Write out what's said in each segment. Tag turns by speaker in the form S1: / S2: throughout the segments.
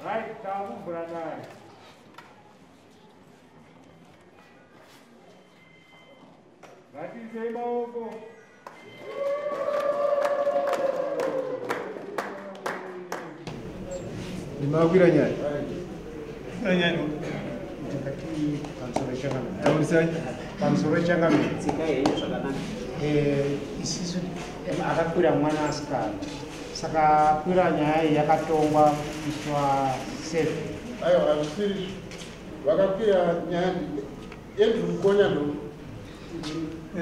S1: Right, down, brother. Right, you say, Bobo.
S2: Zimbabwean. Isisu akakwira mwana asikana saka kwira nyaya yakatongwa kuswa 7
S3: ayo asiri vakakwira nyaya endrukonya ndo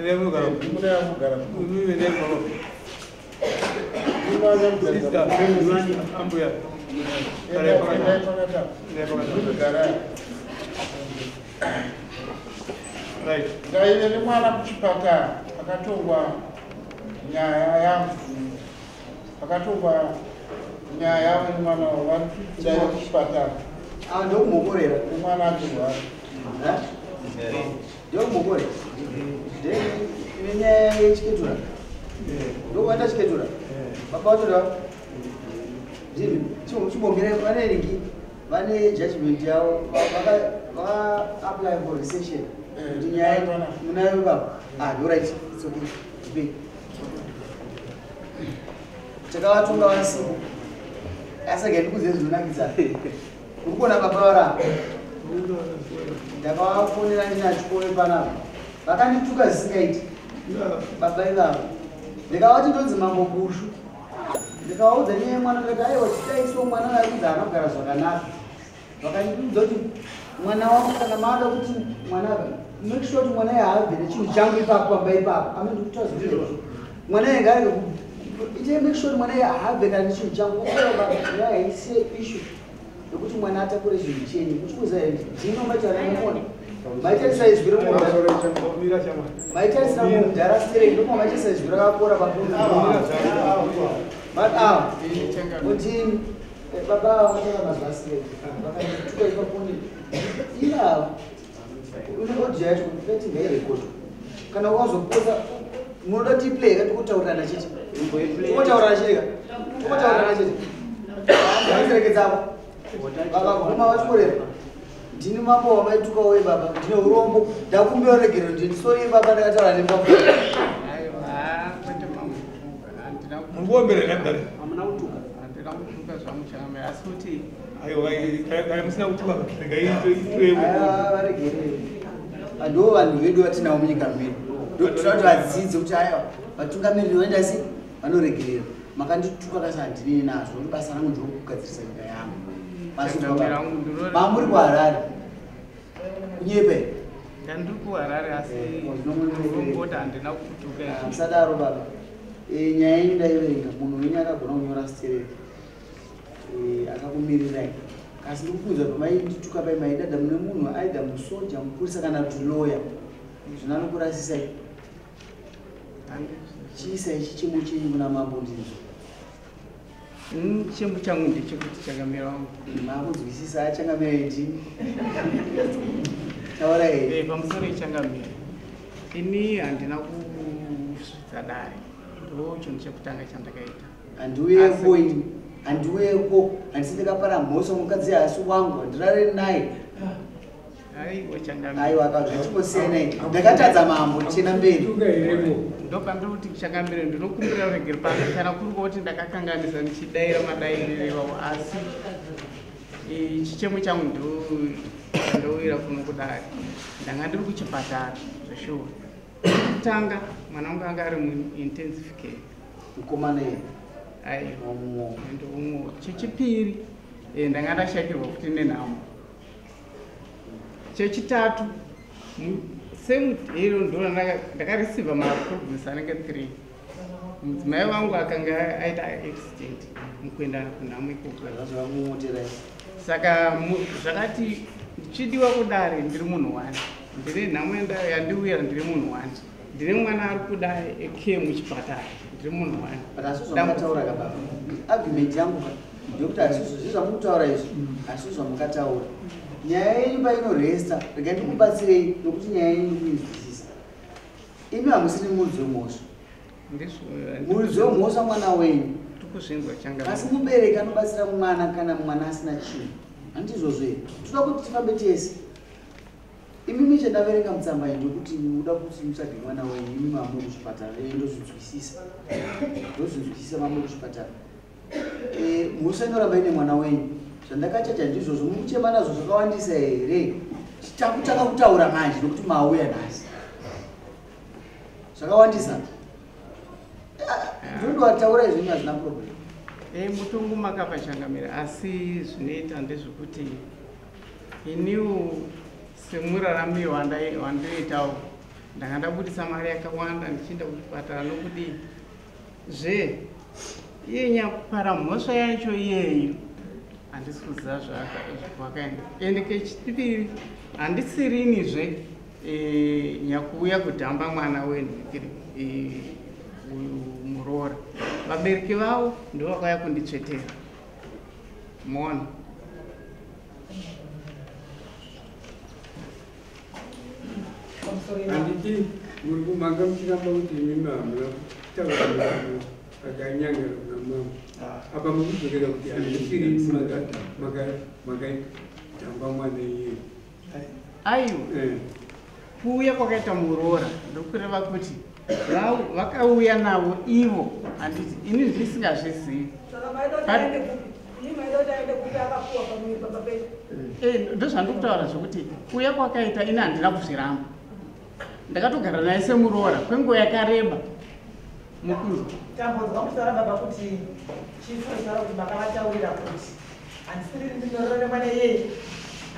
S2: nemugara
S3: mugara
S2: ambuya
S3: ngaine nemwana kuchipatara akatongwa nyaya yamvu akatongwa nyaya yavo nemwana vari kuchipatara
S4: ndokumukorera
S3: nemwana achirwara
S4: ndokumukore nenyaya yechiketura ndokuata chiketura baba vatoda chibombere vaneringi vane judgment yavo vaka-apply for recession kuti nyaya munayo baba alright it's okay pay takavatonga vasiku asagaiti kuziva zvinonakidza urikuona baba varamba ndakavafonera ndinachikove panapa vakandituka zvisingaiti baba ivavo ndikavati ndonzi mambo bushu ndikavaudza nyaya mwana ndikati aiwa tidaisiwo mwana nakudzi anogara zvakanaka vakandiudza kuti mwana wako kana maada kuti mwana make sure kuti mwana yahabve nechinhu changu ipapo pamba ipapo amendikutazviro mwana yegare ite make sure kuti mwana yahabve kana nechinhu changu yaisiye issue yokuti mwana atakure zvinhu chenyu kuchikuza dzino macharamona maitarisa izwi maitarisira mudharastere ndokuma maitarisa izwi rakakora kuti baba vatara mazvasire vakatuka ipaponi ila unekodhi yacho kuti ngairekodha kana ukazoposa munoda tiplay katikutaurirana chete ukotaurana chete ukotaurana chete aizirekedzavo vakaguma vachikorera ndini mambo wamaituka we baba ndine urombo ndakumbeoregerero ndini sori baba ndakataura nemambo
S2: mukuomberera ndare
S4: amuna kutuka
S1: Andina kutuka zvamuchame asi kuti
S2: aiwa musina kutuka
S4: varegere ndo vanhu vedu vatinawo munyika medu ndokutora kuti vadzidze kuti aiwa vatungamiriri vanoenda sei vanoregerera makandituka kasi handinini nazvo basa rangu ndokugadzirisa nyika yangu mamuri kuharare kunyepe
S1: ndiri kuharare asi urongoti handina kutuka
S4: musadaro baba nyaya yenyu ndaiverenga munhu wenyu akagona kunyora stereki akakumirirai kasi ndikubvunza kuti maindituka pai maidada mune munhu aidha musoja mupurisa kana kuti loya zvino anokurasisai chiisa ichi chimo chenyu muna mambo ndizvo
S1: chimbo changu ndechekuti changamira wangu
S4: makunzwisisa achangamira ndini taura here
S1: pamusoro ichangamira ini handina kusvitsa dare ndo chinhu chekutanga chandakaita
S4: handiuyeko ini handiuyeko handisi ndakapara mhoso mukadzi hasi wangu handirare naye aiwa akazvachimosiyanai ndakatadza mambo ndichena mberi
S1: ndopandoti changamire ndinokumbira uregere pano kana kuri kuti ndakakanganisa ndichidaira madairiro iwawo asi chichemo changu ndowira kuno kudai ndanga ndiri kuchipatara zveshuwa kutanga mwana wangu anga ari muintensive care
S4: mukomana ye
S1: aiwa chechipiri ndanga ndashakirwa futi nenhamo chechitatu same hero ndo ndakareceiva maprobes anenge 3 mudzimai wangu akanga aita accident mukuenda kunhamo ikoko saka zvakati ndichidiwa kudare ndiri munhu 1 ndiri nhamo yandiwira ndiri munhu 1 ndine mwana ari kuda eke muchipatara ndiri munhu
S4: 1 argument yangu ndokuti asizvo zvamutaura izvi asizvo zvamukataura nyaya yenyu painoresta rega ndikubatsirei nokuti nyaya yenyu kuinzwisisa imi hamusiri muridzi wemhosva muridzi wemhosva mwana wenyu asi mubereki anobatsira mwana kana mwana asina chinhu handizvozvo here toda kuti tifambe tese imi chendaverenga mutsamba iyi ndokuti muda kuti mutsvage mwana wenyu imi mamuri kuchipatara ndozvinzwisisa mamuri kuchipatara musanoramba ine mwana wenyu zvandakachacha ndizvozvo mukuchema nazvo zvakawandisa here takutanga kutaura manje nokuti mauya nhasi zvakawandisa ndondowataura izvini hazvina problem
S1: mutongo makapachangamira asi zvinoita ndezvekuti iniwo semuraramiro wandoitawo ndanga ndabudisa mari yakawanda ndichienda kuchipatara nokuti yenyapara mhosva yacho iyeyo handisi kuziva zvakaenda ende kechipiri handisirinizve nyakuuya kudhamba mwana wenyu Muroora vabereki vavo ndovakauya kunditsvetera mona
S5: handiti muri kumhanga muchiramba kuti imimi hamuna kutaura akanyangara kuna mama apa mukudzokera kuti handisiri makaitamba mwana iye
S1: aiwa kuuya kwakaita Muroora ndokureva kuti vakauya navo ivo handiti ini ndisingazvizivi ndozvandikutaura zvokuti kuuya kwakaita ini handina kuzviramba ndakatogara naye seMuroora kwenguva yakareba mukuru
S6: tambodzwa kusauramba pakuti chifurisara kuti makavataurira kuti handisiri ndinyorora nemwana yeye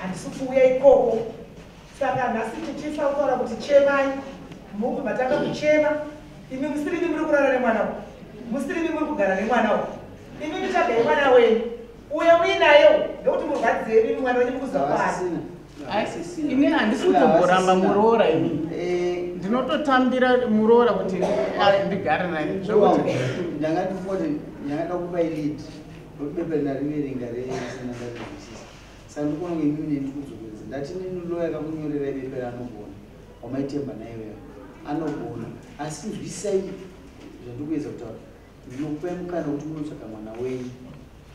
S6: handisi kuuya ikoko saka nhasi tichifa kutaura kuti chemai mupi matanga kuchema imi musiri imi muri kurara nemwana musiri imi muri kugara nemwana imi muchagai mwana wenyu uyo muinayo ndokuti murwadzei imi mwana wenyu mukuzokwana
S1: ini handisi kutomboramba Muroora ini ndinototambira Muroora kuti ndigare naye zvokuti
S4: ndanga ndifoti ndakakupai lead rokubepa nariverenga resenazazvisisa saka ndikuona ngemimi nendikudzokeredza ndati neniloya kakunyorera ibepe ranogona wamaitemba naiweyo anogona asi nzwisai zvandikuedza kutaura ndinokupai mukana kuti munotsvaga mwana wenyu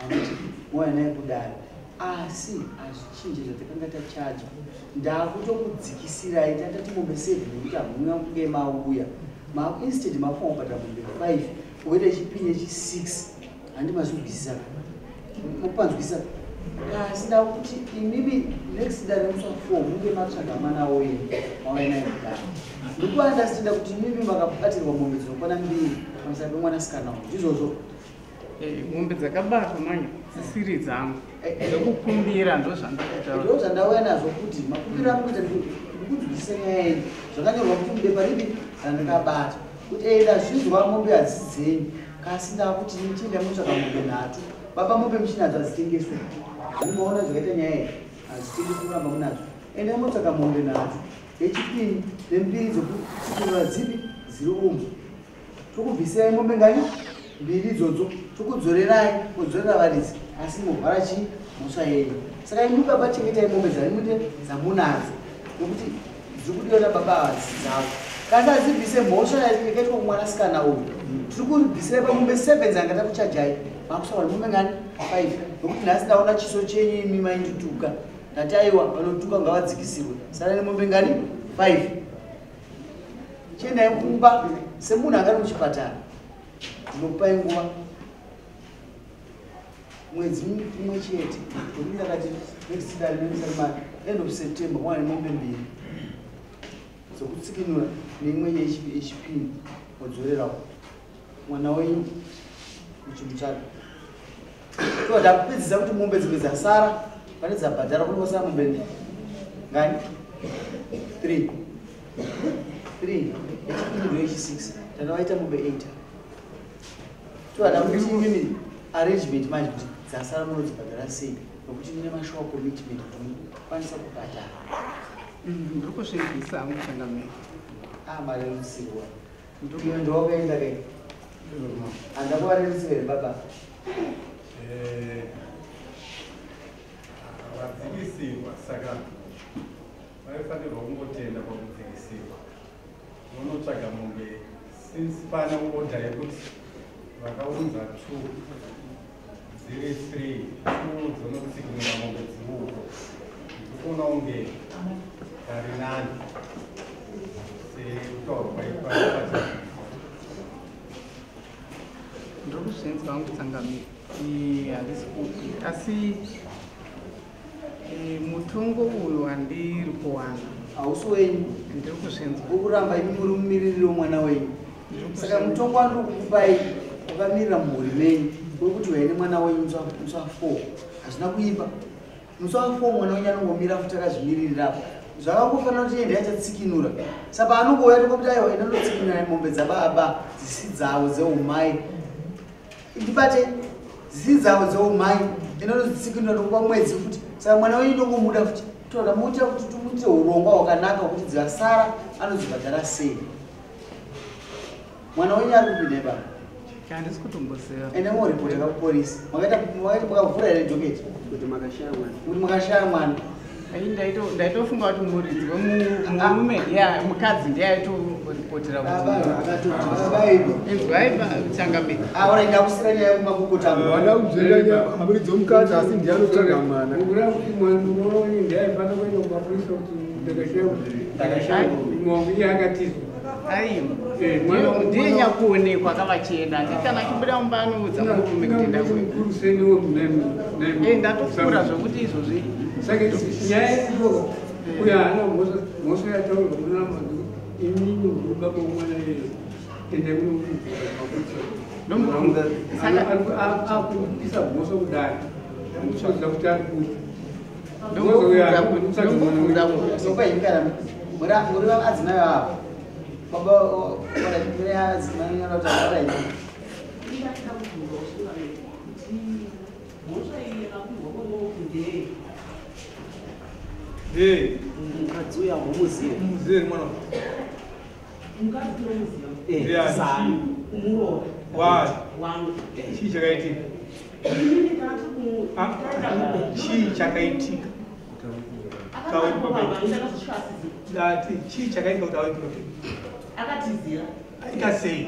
S4: akuti mouya naye kudare asi hazvichinje zvatakanga tachaja ndakutokudzikisirai tatati mombe 7 nekuti hamuna kunge mauya instead mafuma kubata mombe 5 ukaita chipinye chi6 handi mazvigwisisa mukupanzwisisa asi ndakuti imimi next dare musa 4 munge matsvaga mwana wenyu mauya naye kudare ndikuandastenda kuti imimi makabatirwa mombe dzinokwana 2 pamusana pemwanasikana ndizvozvo
S1: mombe dzakabatwa manje dzisiri dzangu zvokukumbira
S4: ndozvandauya nazvo kuti makumbiro angu kuita ndikudzwisisa nyaya yenyu zvakanyorwa kuti mubepa ripi randakabata kuti enda zvinzwa mombe hadzisi dzenyu kasi ndakuti ndichienda mutsvaga mombe 3 baba mombe muchinadzo hadzitengeswe animaona zvakaita nyaya iyi hadzitengeswe kuramba munadzo enda mutsvaga mombe 3 yechipini nembiri dzekutsikurira dzipi dziri umu tokubvisirai mombe ngani 2 idzodzo tokudzorerai kudzorera varidzi asi muvhara chii mhosva yenyu saka imi baba chengetai mombe dzaimude dzamunadzo nokuti dziri kudiwa baba hadzisi dzavo kandi adzibvise mhosva yakaitwa kumwanasikana uyu tiri kuribvisirai pamombe 7 dzanga takuchajai makusaura mombe ngani 5 nokuti nhasi ndaona chiso chenyu imi maindituka ndati aiwa vanotuka ngavadzikisirwe sara nemombe ngani 5 chiendai kumba semunhu angari muchipatara ndinokupai nguva mwedzi umwe chete kuti ndakati next dare nemusarimari end of September mwana nemombe 2 dzokutsikinura neimwe yechipini wadzorerawo mwana wenyu muchimutsvaga todakupedzisa kuti mombe dzimwe dzasara pane dzabhadhara kunosara mombe ngani 3 6 tanawaita mombe 8 toda kuti mimi arrangement manje kuti dzasara munodzibhadhara sei nokuti mune mashowa commitment kuti kwanisa kubhadhara
S1: ndiri kusvibvisa hangu changamiri
S4: mari rutsiwa ndokaenda kai handakuvarerisire baba
S5: vadzikisirwa saka vaifanirwa kungotenda pakudzikisirwa unotsvaga mombe since pane oda yekuti vakaunza 2 dziri 3 2 dzonotsikinura mombe dziuko ndikuona unge vari nani sekutaurwa ipaaa
S1: ndiri kuzvinzwa hangu tsangamiri handisi kupi asi mutongo uyu handiri kuwana
S4: hausi wenyu
S1: ndiri kuzvinzwa
S4: ukuramba imi muri mumiriri womwana wenyu saka mutongo wandiri kukupai wakamirira mhuri menyu uri kuti waine mwana wenyu musa 4 hazvina kuipa musa 4 mwana wenyu anongomira futi akazvimiririrapo zvakakufanira kuti ende achatsikinura saka anongouya tokokuti aiwa enda ndotsikinura mombe dzababa dzisi dzavo dzeumai ndibate dzisi dzavo dzeumai enda ndodzitsikinura tokupa mwedzi futi saka mwana wenyu ndongomuda futi toda muita kuti tumuite urongwa hwakanaka hwekuti dzikasara anodzibhadhara sei mwana wenyu ari kupinda baba
S1: handisi kutomboziva
S4: ende moripoti kakuporisa makavhura here joketi kuti makashaya mwana
S1: ndaitofunga kuti muridzi wemurume mukadzi ndiyaitoreportera kutinzwai changamiri
S4: aura ndakusira nyaya yekumakukutangu
S5: vana kudzvenya muridzi womukadzi asi ndiyanotsvaga mwana kuura kuti mwana wenyu ndiyaifana kuenda kumaporisa kuti ndakashaya mombe yakatizwa
S1: aiwa ndiye nyakuonekwa kavachienda ndikana chibuda mumba anoudza murume kutenda ndatokura zvokuti izvozvi
S5: saka nyaya iyoyo uya hana mhosva yataurwa muna madhu inini urubaba womwana iyeyo ende akubvisa mhosva kudai amutsvaudza kuti ari kuti
S4: muri vadzimai vavo baba adzimai anotaura mukadzi uya mumuzive
S2: mwana chii chakaitika chii chakaitika chii chakaitika kuti awaiprote aita sei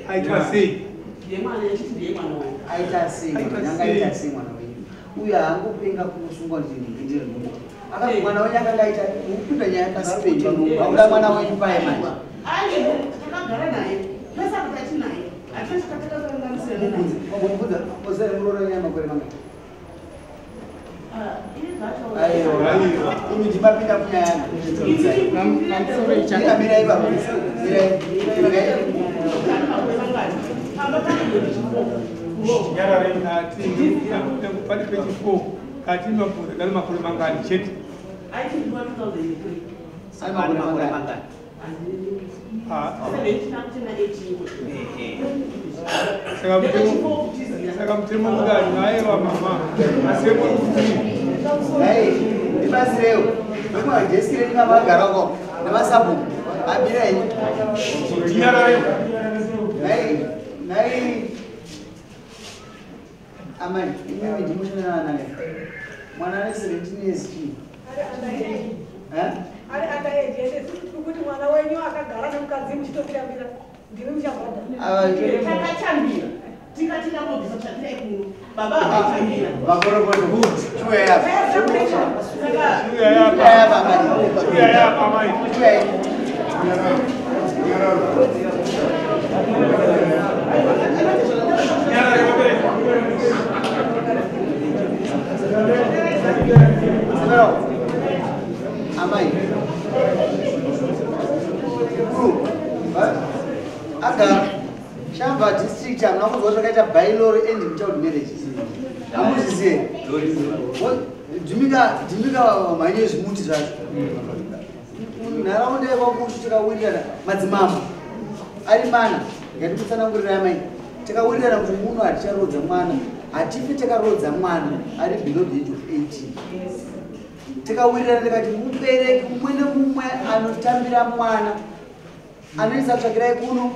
S2: aitwa sei
S4: aita sei mwana wenyu uye haangopenga kunosungwa ndiri mwana wenyu akanga aita kupinda nyaya yakasipeja auda mwana wenyu paye manje mubvudza ozere muroora nyaya makore manga imi ndimapinda kunyaya mirai baba
S2: pati pechifo kati mapure kali makore mangani chete saka mutemo mungani aiwa mama
S4: ibasirewo nomajeskire ningamagarago nemasabhuku amirai nai amani imimi ndimushinana naye mwana ane 17 years chii
S6: ari akaedende kuti mwana wenyu akagara nemukadzi muchitokutambira ndimi muchabhadhatakatambira tikatinamobvisa chatinaikunu baba akaitambira
S4: vakorokoto chueyapa amai agara shamba district hamuna kuzoti akaita bailoro end child marriage hamuzizive Dimika manyezi muti zvacho. Nharaunda yevakuti tikawirirana madzimambo ari mana ngatikusanangurira mai tikawirirana kuti munhu aticharodza mwana hatifi takarodza mwana ari below the age of 18. Tikawirirana tikati mubereki mumwe nemumwe anotambira mwana anoisa tsvakirai kuno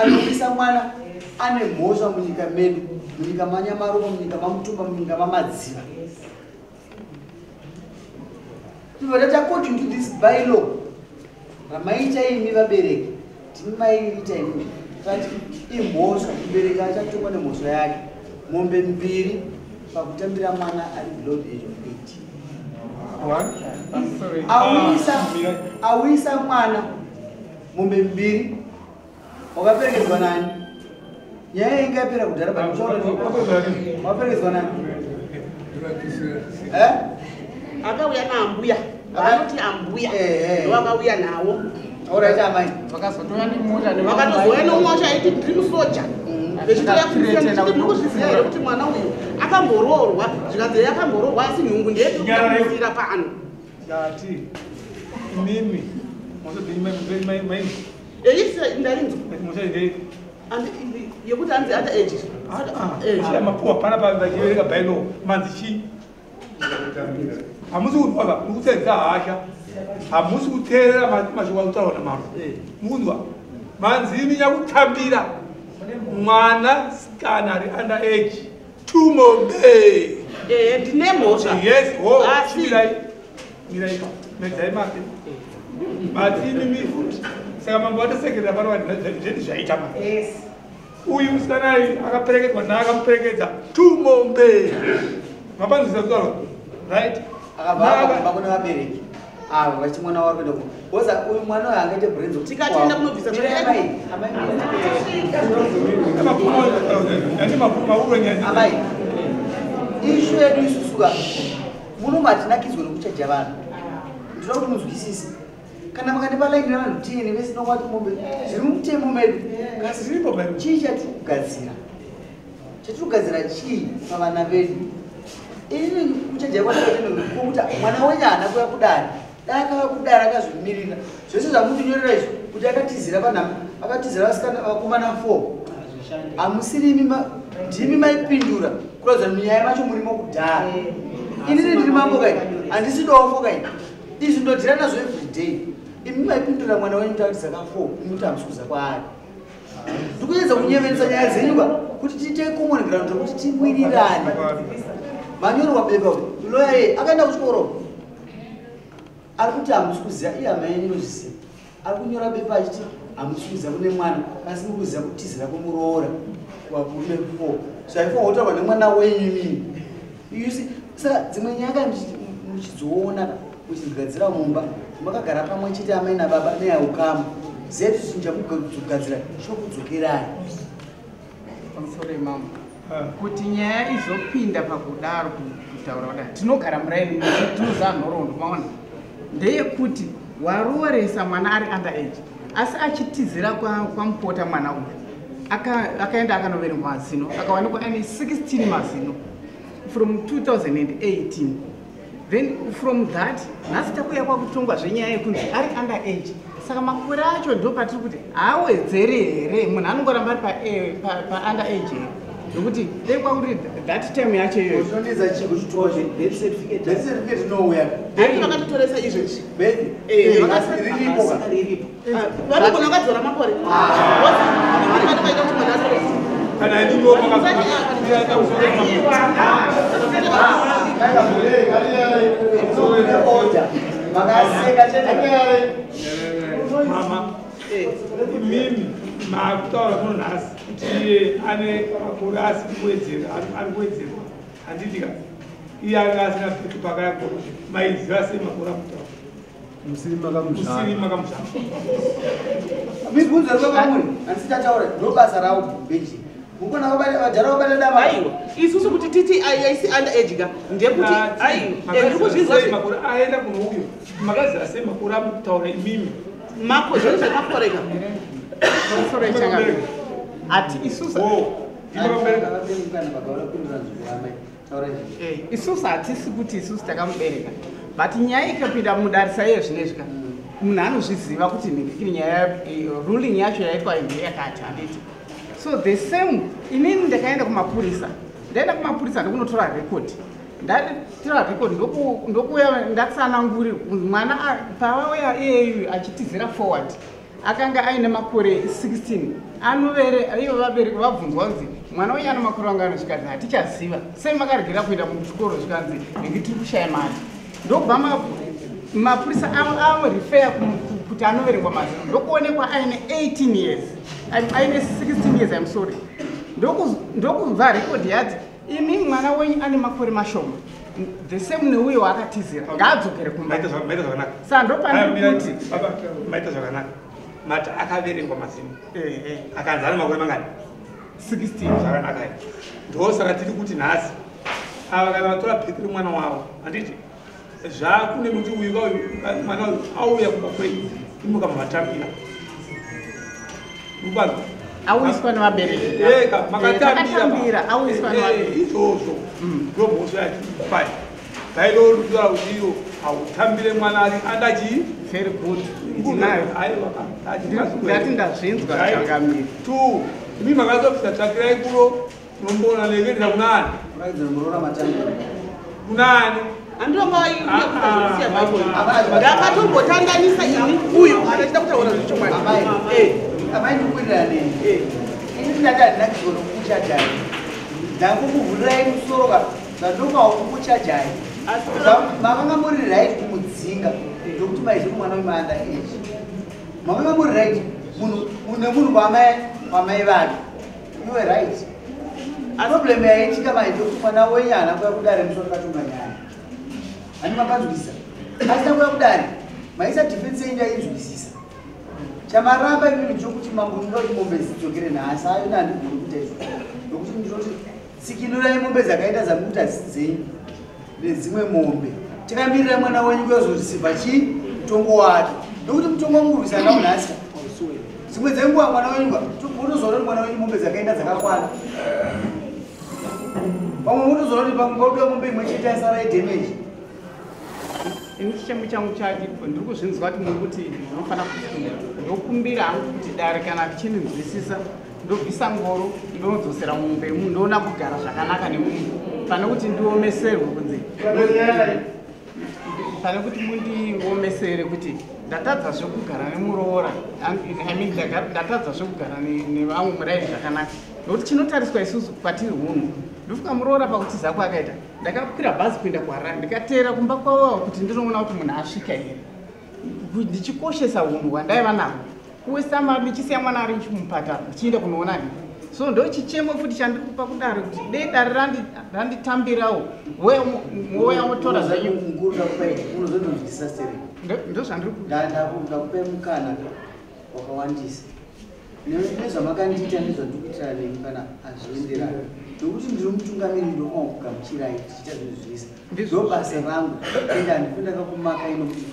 S4: anobisa mwana ane mhosva munyika medu, munyika manyamaruva, munyika mamutumba, munyika mamadziva. That according to this bylaw, ramaita imi vabereki timaita imi kati imhosva mubereki achatongwa nemhosva yake mombe 2 pakutambira mwana ari below the age of 18. Awisa mwana mombe 2 wakaperekedzwa nani? Nyaya ingapera kudhara waperekedzwa nani?
S1: Akauya naambuya vanoti ambuya wakauya nawo
S4: auraita amai
S1: vakazotouya nemota vakatozouya nemota aiti dream soldier vechitoyakuzviziva here kuti mwana uyu akamboroorwa zvikanzi akamboroorwa asi nhungu ndeyekuisira pano
S2: yati imimi
S1: ndarinzwa yekuti anzi ata age
S2: mapuwa pana pachivereka bailo manzi chii hamusi kutwaka nikutsedzisa hasha hamusi kuteerera mashoko akutaurwa namaro mukunzwa manzini nyakutambira mwana sikana ari under age tumombe
S1: ndine mhosva
S2: yes mirai medzai make matini mifuti saka mambo vatosekerera pano zvedu zvaita ma uyu musikanai akaperekedzwa naakamuperekedza tumombe mapanzisa kutaurwa right
S4: akabva kune vabereki ava vachiti mwana wari kuenda kuoza uyu mwana uyu angaite brenzo
S1: tikatoenda kunobvisa
S4: amai ishu yedu isusuka muno matinakidzwa nekuchaja vanhu ndinoda kuti munzwisise kana makandipa laini ravanhu 10 vesinowati mombe zviri mumutemo medu kasi chii chatiri kugadzira chii pavana vedu ini kuchaja kwatakokuti mwana wenyu haana kuya kudari daakava kudari akazvimirira zvese zvamutinyorera izvo kuti akatizira panhama akatizira vakomana 4 hamusirimi ndimi maipindura kuratidza munyaya macho murimo kudhara inini ndiri mambo kai handisi dofo kai izvi ndodhira nazvo everyday imi maipindura mwana wenyu takatizaka 4 imuti hamusikuza kwaari ndikuedza kunyevenesa nyaya dzenyuka kuti tiite common ground kuti timwirirane manyorwa beba loya ye akaenda kuchikoro ari kuti hamusi kuziva iye hama yenyu inozviziva ari kunyora bepa achiti hamusi kuziva kune mwana asi mukuziva kutizira kwemuroora kuvarume 4 zvaifanwa kutaurwa nemwana wenyu mini saka dzimwe nyaya muchidzoona muchigadzira mumba makagara pamwe chete amai nababa neyaukama zetu chinjamugadzira chokudzokerani
S1: pamusoro mama kuti nyaya izopinda pakudaro kutaura kudai tinogara muraini tinoziva nhoroondo maona ndeyekuti warooresa mwana ari under age asi achitizira kwamupota mwana uyu akaenda akanoverengwa mazino akawanikwa aine 16 mazino from 2018 then from that nhasi takuya kwakutongwa zvenyaya yekunzi ari under age saka makore acho ndo patiri kuti haawedzere here munhu anongoramba ari pa under age here nokuti dei kwakuti that time yacho iyoyo
S4: unondiza chiko chitova birth certificate nowhere
S1: dei vakatitoresa izvezvi
S4: riripo
S1: varikona vakadzora makore vaita kuti mwana atoresa
S2: kana
S4: makaseka chete
S2: mama mimi makutaura kuno nhasi kuti iye ane makore asi ari kuwedzerwa handiti kasi iye anga asina petu pakayakona maiziva sei makore amutaura musiri makamushamba
S4: mibvunzo rwekamuri handisi tataura ndobasa ravo beji mukona vajara vabata dava
S1: aiwa isusu kuti titi aisi under age ka ndekuti
S2: makore aenda kuno uyo makaziva sei makore amutaura imimi
S1: mako zvino zvakakoreka pamusoro echanga ati isusu
S4: ndinobereka vaberukana vakaura kupindura nzvimbo yamai
S1: isusu hatisi kuti isusu takamubereka but nyaya ikapinda mudarisa yeyo zvinezvika munhu anozviziva kuti nyaya ruling yacho yaitwa yakati handiti. So the same inini ndakaenda kumapurisa ndokunotora rekodi ndatora rekodi ndokuuya ndatsananguri mwana pavauya iyeyu achitizira forward akanga aine makore 16 ivo vabereki vabvunzwa kunzi mwana uyu ana makore angano zvikanzi hatichaziva sei makaregera kuenda muchikoro zvikanzi nenge tiri kushaya mari ndobva mapurisa amurifeya kuti anoverengwa mazino ndokuonekwa aine 18 years aine 16 years I'm sorry ndokubva rekodi yati imi mwana wenyu ane makore mashoma the same neuyo waakatizira ngaadzokere kumba saa ndopandikuti
S2: maita zvakanaka mati akaverengwa mazino akanzi ane makore mangani 16 zvakanaka ndosaka tiri kuti nhasi ava kana vatora petri mwana wavo handiti zvakune kuti uyu mwana uyu auya kumba kwenyu imuka mumatambira mukwanza
S1: auyiswa nevabereki
S2: makatambira
S1: auyiswa nevabereki
S2: izvozvo ndobhoso yatipai gaidorudura uziyo hautambire mwana ari andachi
S1: very good ndinayo ndati ndazvinzwa changamiri
S2: tu imi makazopisa tsvakirai kuno nombona neverera kunani kunani
S6: ndakatombotanganyisa ini uyu atachita kutaura zvichomwana
S4: amaindikuirirane ini ndadandinakizona kukuchajai ndangokuvhurirai musoro ndandokawo kukuchajai makanga muri right kumudzinga ndokuti maizivi mwana wemanda echi makanga muri right nemunhu kwamai vake iwe right problem yaitika maizi kuti mwana wenyana kuya kudare musoro katunga nyaya ani makanzwisisa asina kuya kudare maisa defense yenyu yainzwisisa chamaramba imini chokuti mambonoda mombe zidzokere nhasi ayo ndandigoni kuita izvo nokuti ndinoti tsikinurai mombe dzakaita zamukuita dzenyu nedzimwe mombe tikamirira mwana wenyu kuyozorisiva chii mutongo wake nokuti mutongo wamurwisa nawo nhasi dzimwe dzenguva mwana wenyu unozoona mwana wenyu mombe dzakaenda dzakakwana pamwe mutozoona kuti pangaudiwa mombe imwe chete yasara yedhemeji
S1: ini chichemo changu chachipo ndiri kuzvinzwa kuti mukuti ndinofanira kufunda ndokumbira hangu kuti dare kana chindinzwisisa ndobvisa ngoro ndodzosera mumbe munhu ndoona kugara zvakanaka nemunhu pane kuti ndiomeserwe kunze pane kuti mundiomesere kuti ndatadza zvekugara nemuroora ndatadza zvekugara nevamwe murairi zvakanaka nokuti chinotariswa isusu kwatiri hunhu ndofika muroora pakuti zako akaita ndakakwira bhazi kuenda kuharare ndikateera kumba kwavawa kuti ndinoona kuti munhu asvika here ndichikoshesa hunhu hwandaiva nahwo kuwesa mari ndichisiya mwana ari chimupatara ndichienda kunoona ni so ndo chichemo futi chandiri kupa kudare kuti dei dare randitambirawo mwoya motora zvenyu ndo zvandiri
S4: ndakupe mukana wakawandisa nezvamakandiita nezvandikuitira nemi kana hazvienderana nokuti ndiri mutungamiri ndomakugamuchirai tichiita zvinhu zvese ndobasa rangu ende handipinda kakumaka ino kuti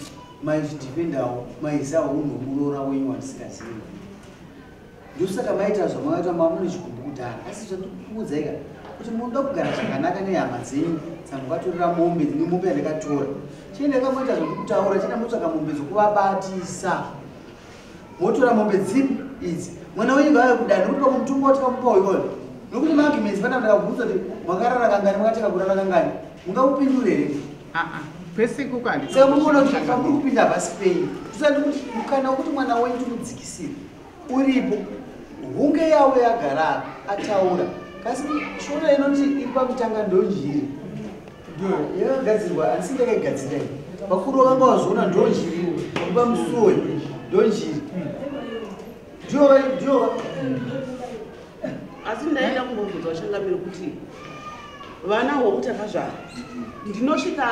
S4: maizvidhipindawo maizawo unhu muroora wenyu wandisingazivi ndosaka maita zvamakaita mamune chigumbu kudhara asi zvandikuudzaika kuti munoda kugara zvakanaka nehama dzenyu dzangokatorera mombe dzine mombe yandakatora chiendekamoita zvokutaura china motsvaka mombe dzokuvabatisa motora mombe dzipi idzi mwana wenyu ngave kudani kuti pakumutunga kuti kamupa iyoyo nokuti maagiments pana ndakabvunza kuti makarara kangani makateka kurara kangani mungaupindure here saka munoona kuti pamuri kupinda pasi penyu tusati kuti mukana wekuti mwana wenyu tikudzikisira uripo hunge yavo yagara ataura kasi shona inoti iri pamutanga ndonjiri yakagadzirwa handisi ndakaigadzirai vakuru vanga vazoona ndonjiri pamusuwe ndonjiri ndiova
S6: asi ndaenda kumbobvunza vashangamiri kuti vana hwokuti akazvara ndinosvika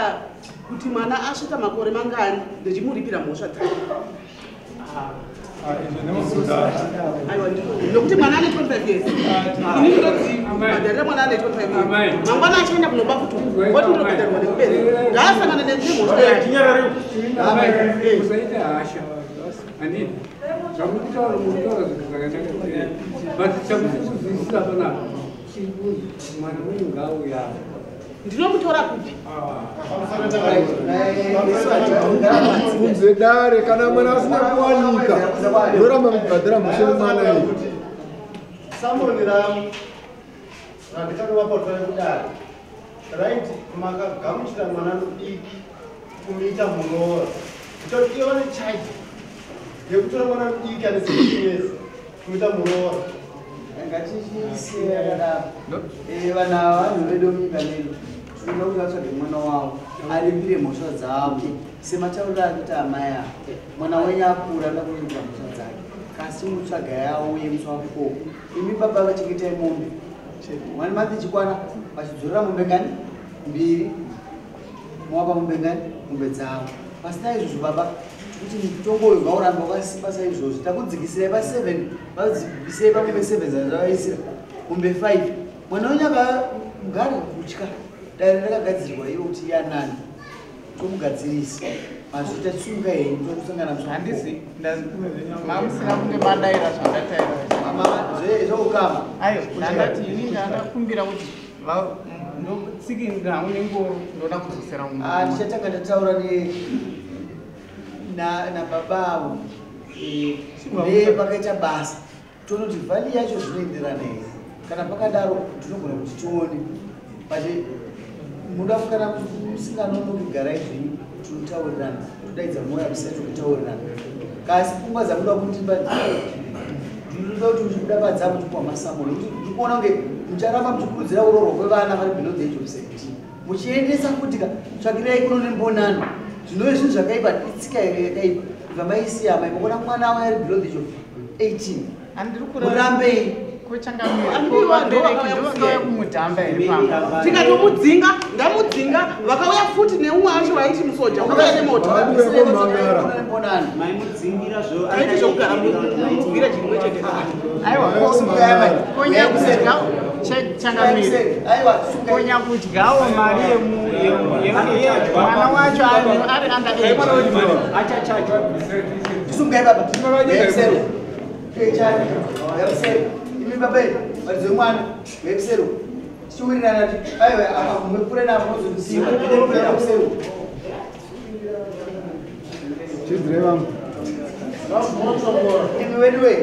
S6: kuti mwana asvika makore mangani ndichimuripira mhosva dzake nokuti mwana ane 25 years ini ndodzi mwana ane 25 years mangwana achaenda kunoba kuti oti ndinobhadharwa nekubere ndaasangana nemhosva yake
S5: zvakutaura mutaura zvinhu zvakanaka but chakuti kuzwisisa panapa chibunzi mwana wenyu ngauya
S1: ndinomutora kuti
S5: kunze dare kana mwana asina kuwanika ndoramba mubhadhara mushoro mwana iyi
S7: samoni ram randikanovaportare kudaro right makagamuchira mwana mudiki kumuita muroora kutoti iva nechaji yekutora mwana mudiki ane sikinesi kumuita muroora
S4: ngatichisiya vana vanhu vedu munyika medu tinoda kuti vatsvage mwana wavo arimbire mhosva dzavo sematauriro ari kuita amai ake mwana wenyu akura anoda kurimbira mhosva dzake kasi mutsvaga yauye musi wakoko imi baba vachengetai mombe mani mati chikwana vachidzorera mombe ngani mbiri mowapa mombe ngani mombe dzavo pasina izvozvo baba kuti mutongo uyu ngauramba wakasimba saizvozvo takudzikisirai pa7 vadzikisei pamombe 7 dzazavaisira mombe 5 mwana wenyu akagara kutya dare rakagadzirwa iwo kuti yanani tomugadzirisa mazvita tisunga henyu tokusangana
S1: handisi mamusina kunge madaira zvandataira
S4: zvokukama
S1: ayo ndandati ini ndandakumbira kuti ndotsikinira unengoro ndoda kudzosera
S4: ndichatanga ndataura nababa avo pakaita basa tonoti vhali yacho zvinoenderana here kana pakadaro tinogona kuti tione but muda kana musinganonoki garai zvinyu tinotaurirana todaidza moya musati kutaurirana kasi pfungwa dzamuda kutipa ndinoda kuti muchikuda padzavo tikuwa masamoni kuti ndikuona kunge mucharamba muchikurudzira urorwa kwevana vari below the age of 17 muchiendesa futika tsvakirai kuno nembonano zvinove zvinhu zvakaipa itsika here yakaipa ibva maisiya mai kokona mwana wavo ari below the age of 18 murambei
S1: tikatomudzinga ngamudzinga vakauya futi neumwe wacho waiti musoja ukauya nemota aiti zvokugara mubvira chimwe chete konya kudyawo mari yemwana wacho ari
S4: babai barizo mwana websero chiwirirana aiwe akamupure navo zvisimba websero
S5: chidrive
S4: imi wedu we